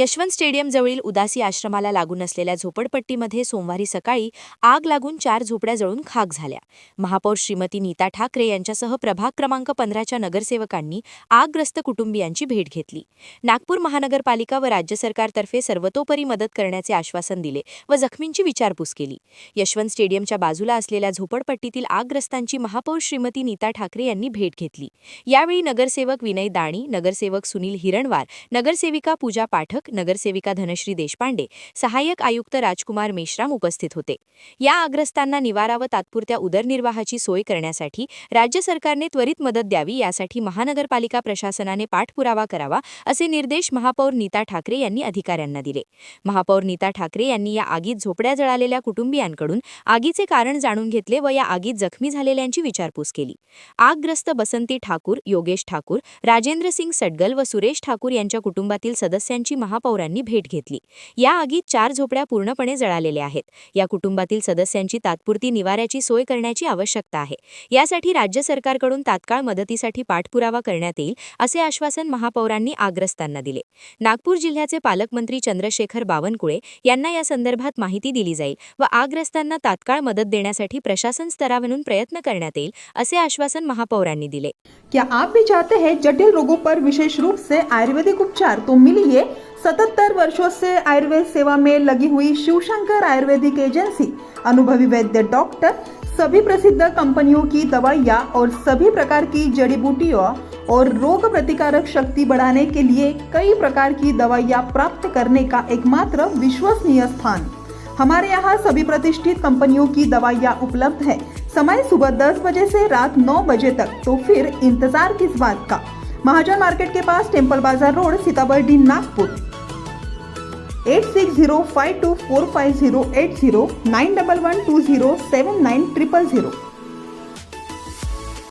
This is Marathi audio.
यशवंत स्टेडियम जवळील उदासी आश्रमाला लागून असलेल्या झोपडपट्टीमध्ये सोमवारी सकाळी आग लागून 4 झोपड्या जळून खाक झाल्या। महापौर श्रीमती नीता ठाकरे यांच्यासह प्रभाग क्रमांक 15च्या नगरसेवकांनी आगग्रस्त कुटुंबियांची भेट घेतली। नागपूर महानगरपालिका व राज्य सरकारतर्फे सर्वतोपरी मदत करण्याचे आश्वासन दिले व जखमींची विचारपूस केली। यशवंत स्टेडियमच्या बाजूला असलेल्या झोपडपट्टीतील आगग्रस्तांची महापौर श्रीमती नीता ठाकरे यांनी भेट घेतली। यावेळी नगरसेवक विनय दाणी, नगरसेवक सुनील हिरणवार, नगरसेविका पूजा पाठक, नगरसेविका धनश्री देशपांडे, सहाय्यक आयुक्त राजकुमार मेश्राम उपस्थित होते। या आग्रस्तांना निवारा व तात्पुरत्या उदरनिर्वाहाची सोय करण्यासाठी राज्य सरकारने त्वरित मदत द्यावी, यासाठी महानगरपालिका प्रशासनाने पाठपुरावा करावा असे निर्देश महापौर नीता ठाकरे यांनी अधिकाऱ्यांना दिले। महापौर नीता ठाकरे यांनी या आगीत झोपड्या जळालेल्या कुटुंबियांकडून आगीचे कारण जाणून घेतले व या आगीत जखमी झालेल्यांची विचारपूस केली। आगग्रस्त बसंती ठाकूर, योगेश ठाकूर, राजेंद्र सिंग सडगल व सुरेश ठाकूर यांच्या कुटुंबातील सदस्यांची महापौरांनी भेट घेतली। या आगीत 4 झोपड्या पूर्णपणे जळालेल्या आहेत। या कुटुंबातील सदस्यांची तात्पुरती निवाऱ्याची सोय करण्याची आवश्यकता आहे। यासाठी राज्य सरकारकडून तात्काळ मदतीसाठी पाठपुरावा करण्यात येईल असे आश्वासन महापौरांनी आग्रस्तांना दिले। नागपूर जिल्ह्याचे पालकमंत्री चंद्रशेखर बावनकुळे यांना या संदर्भात माहिती दिली जाईल व आग्रस्तांना तात्काळ मदत देण्यासाठी प्रशासन स्तरावरून प्रयत्न करण्यात येईल असे आश्वासन महापौरांनी दिले। क्या आप भी चाहते हैं जटिल रोगों पर विशेष रूप से आयुर्वेदिक उपचार? तो मिलिए 77 वर्षों से आयुर्वेद सेवा में लगी हुई शिवशंकर आयुर्वेदिक एजेंसी, अनुभवी वैद्य डॉक्टर, सभी प्रसिद्ध कंपनियों की दवाइयाँ और सभी प्रकार की जड़ी बूटियों और रोग प्रतिकारक शक्ति बढ़ाने के लिए कई प्रकार की दवाइयाँ प्राप्त करने का एकमात्र विश्वसनीय स्थान। हमारे यहाँ सभी प्रतिष्ठित कंपनियों की दवाइयाँ उपलब्ध है। समय सुबह 10 बजे से रात 9 बजे तक, तो फिर इंतजार किस बात का। महाजन मार्केट के पास, टेम्पल बाजार रोड, सीताबर्डी, नागपुर। 8605245080 9112079000।